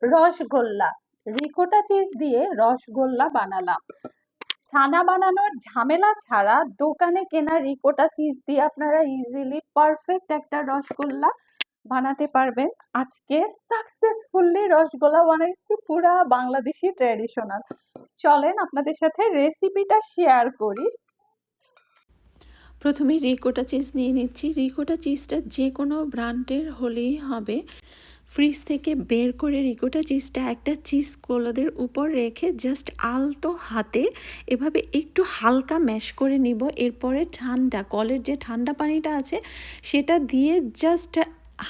Rasgulla, ricotta cheese দিয়ে রসগোল্লা বানালাম। ছানা বানানোর ঝামেলা ছাড়া দোকানে কেনা রিকোটা চিজ দিয়ে আপনারা ইজিলি পারফেক্ট একটা রসগোল্লা বানাতে পারবেন। আজকে সাকসেসফুলি রসগোল্লা বানাইছি, পুরা বাংলাদেশি ট্র্যাডিশনাল। চলেন আপনাদের সাথে রেসিপিটা শেয়ার করি। প্রথমে রিকোটা চিজ নিয়ে নিচ্ছি। রিকোটা চিজটা যে কোনো ব্র্যান্ডের হলেই হবে। ফ্রিজ থেকে বের করে রিকোটা চিজটা একটা চিজ কলদের উপর রেখে জাস্ট আলতো হাতে এভাবে একটু হালকা ম্যাশ করে নিব। এরপরে কলের যে ঠান্ডা পানিটা আছে সেটা দিয়ে জাস্ট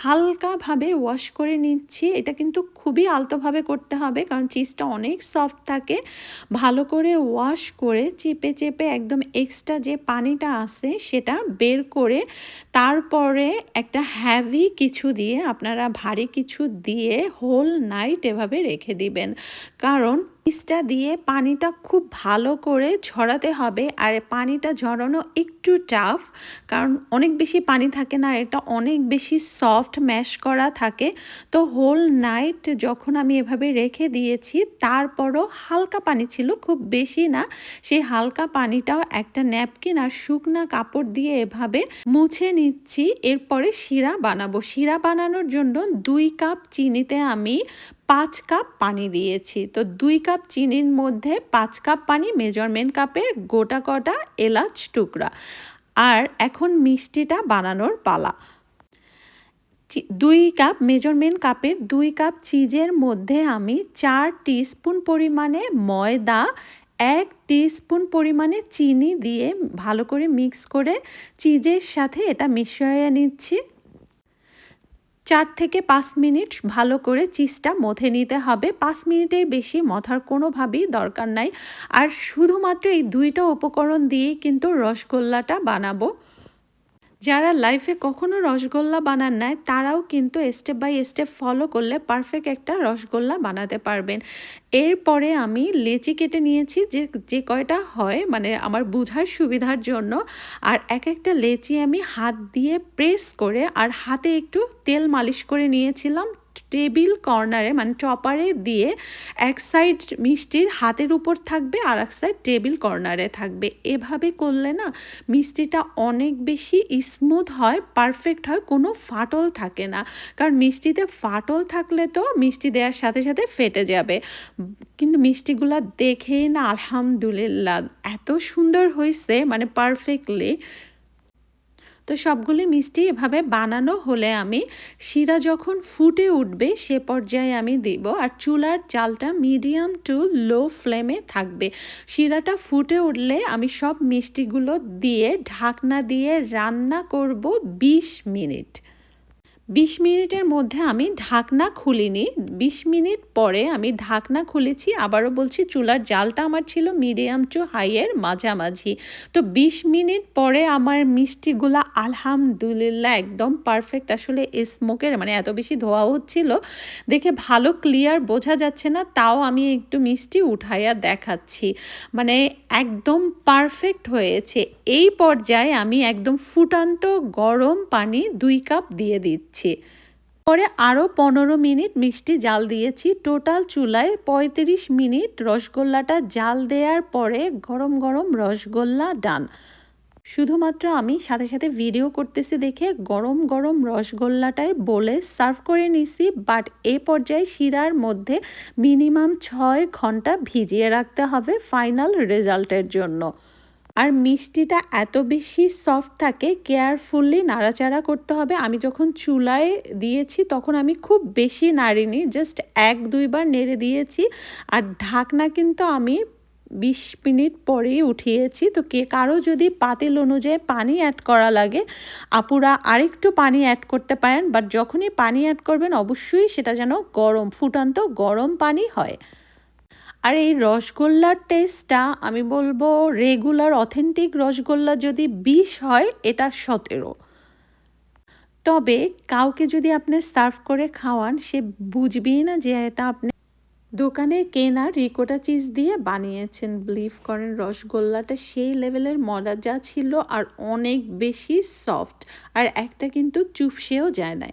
হালকাভাবে ওয়াশ করে নিচ্ছি। এটা কিন্তু খুবই আলতোভাবে করতে হবে কারণ চিজটা অনেক সফট থাকে। ভালো করে ওয়াশ করে চেপে চেপে একদম এক্সট্রা যে পানিটা আছে সেটা বের করে তারপরে একটা হ্যাভি কিছু দিয়ে, আপনারা ভারী কিছু দিয়ে হোল নাইট এভাবে রেখে দিবেন। কারণ চিজটা দিয়ে পানিটা খুব ভালো করে ঝরাতে হবে। আর পানিটা ঝরানো একটু টাফ কারণ অনেক বেশি পানি থাকে না, এটা অনেক বেশি সফট ম্যাশ করা থাকে। তো হোল নাইট যখন আমি এভাবে রেখে দিয়েছি তারপরও হালকা পানি ছিল, খুব বেশি না। সেই হালকা পানিটাও একটা ন্যাপকিন আর শুকনা কাপড় দিয়ে এভাবে মুছে নিচ্ছি। এরপরে শিরা বানাবো। শিরা বানানোর জন্য 2 কাপ চিনিতে আমি 5 কাপ পানি দিয়েছি। তো 2 কাপ চিনির মধ্যে 5 কাপ পানি, মেজারমেন্ট কাপের গোটা কটা এলাচ টুকরা। আর এখন মিষ্টিটা বানানোর পালা। 2 কাপ মেজারমেন্ট কাপের 2 কাপ চিজের মধ্যে আমি 4 টিস্পুন পরিমাণে ময়দা, 1 টিস্পুন পরিমাণে চিনি দিয়ে ভালো করে মিক্স করে চিজের সাথে এটা মিশিয়ে নিচ্ছি। 4 থেকে 5 মিনিট ভালো করে চিজটা মথে নিতে হবে। 5 মিনিটের বেশি মথার কোনোভাবেই দরকার নাই। আর শুধুমাত্র এই 2টা উপকরণ দিয়েই কিন্তু রসগোল্লাটা বানাবো। যারা লাইফে কখনো রসগোল্লা বানান নাই তারাও কিন্তু স্টেপ বাই স্টেপ ফলো করলে পারফেক্ট একটা রসগোল্লা বানাতে পারবেন। এরপরে আমি লেচি কেটে নিয়েছি, যে কয়টা হয় মানে আমার বোঝার সুবিধার জন্য। আর এক একটা লেচি আমি হাত দিয়ে প্রেস করে আর হাতে একটু তেল মালিশ করে নিয়েছিলাম। টেবিল কর্নারে মানে চপারে দিয়ে এক সাইড মিষ্টির হাতের উপর থাকবে আর এক সাইড টেবিল কর্নারে থাকবে। এভাবে করলে না মিষ্টিটা অনেক বেশি স্মুথ হয়, পারফেক্ট হয়, কোনো ফাটল থাকে না। কারণ মিষ্টিতে ফাটল থাকলে তো মিষ্টি দেওয়ার সাথে সাথে ফেটে যাবে। কিন্তু মিষ্টিগুলা দেখেই না আলহামদুলিল্লাহ এত সুন্দর হয়েছে, মানে পারফেক্টলি। তো সবগুলি মিষ্টি এভাবে বানানো হলে আমি শিরা যখন ফুটে উঠবে সে পর্যায়ে আমি দিব। আর চুলার জালটা মিডিয়াম টু লো ফ্লেমে থাকবে। শিরাটা ফুটে উঠলে আমি সব মিষ্টিগুলো দিয়ে ঢাকনা দিয়ে রান্না করব 20 মিনিট। 20 মিনিটের মধ্যে আমি ঢাকনা খুলিনি। 20 মিনিট পরে আমি ঢাকনা খুলেছি। আবারও বলছি চুলার জালটা আমার ছিল মিডিয়াম টু হাইয়ের মাঝামাঝি। তো 20 মিনিট পরে আমার মিষ্টিগুলা আলহামদুলিল্লাহ একদম পারফেক্ট। আসলে স্মোকের মানে এত বেশি ধোয়া হচ্ছিল দেখে ভালো ক্লিয়ার বোঝা যাচ্ছে না, তাও আমি একটু মিষ্টি উঠাইয়া দেখাচ্ছি। মানে একদম পারফেক্ট হয়েছে। এই পর্যায়ে আমি একদম ফুটান্ত গরম পানি 2 কাপ দিয়ে দিচ্ছি। পরে আরও 15 মিনিট মিষ্টি জাল দিয়েছি। টোটাল চুলায় 35 মিনিট রসগোল্লাটা জাল দেওয়ার পরে গরম গরম রসগোল্লা ডান। শুধুমাত্র আমি সাথে সাথে ভিডিও করতেছি দেখে গরম গরম রসগোল্লাটাই বলে সার্ভ করে নিছি। বাট এ পর্যায়ে শিরার মধ্যে মিনিমাম 6 ঘন্টা ভিজিয়ে রাখতে হবে ফাইনাল রেজাল্টের জন্য। আর মিষ্টিটা এত বেশি সফট থাকে, কেয়ারফুলি নাড়াচাড়া করতে হবে। আমি যখন চুলায় দিয়েছি তখন আমি খুব বেশি নাড়িনি, জাস্ট 1-2 বার নেড়ে দিয়েছি। আর ঢাকনা কিন্তু আমি 20 মিনিট পরেই উঠিয়েছি। তো কারো যদি পাতিল অনুযায়ী পানি অ্যাড করা লাগে আপুরা আরেকটু পানি অ্যাড করতে পারেন। বাট যখনই পানি অ্যাড করবেন অবশ্যই সেটা যেন গরম ফুটান্ত গরম পানি হয়। আর এই রসগোল্লার টেস্টটা আমি বলবো রেগুলার অথেন্টিক রসগোল্লা যদি 20 হয় এটা 17। তবে কাউকে যদি আপনি সার্ভ করে খাওয়ান সে বুঝবেই না যে এটা আপনি দোকানে কেনা রিকোটা চিজ দিয়ে বানিয়েছেন। বিলিভ করেন রসগোল্লাটা সেই লেভেলের মজা ছিল আর অনেক বেশি সফট, আর একটা কিন্তু চুপসেও যায় না।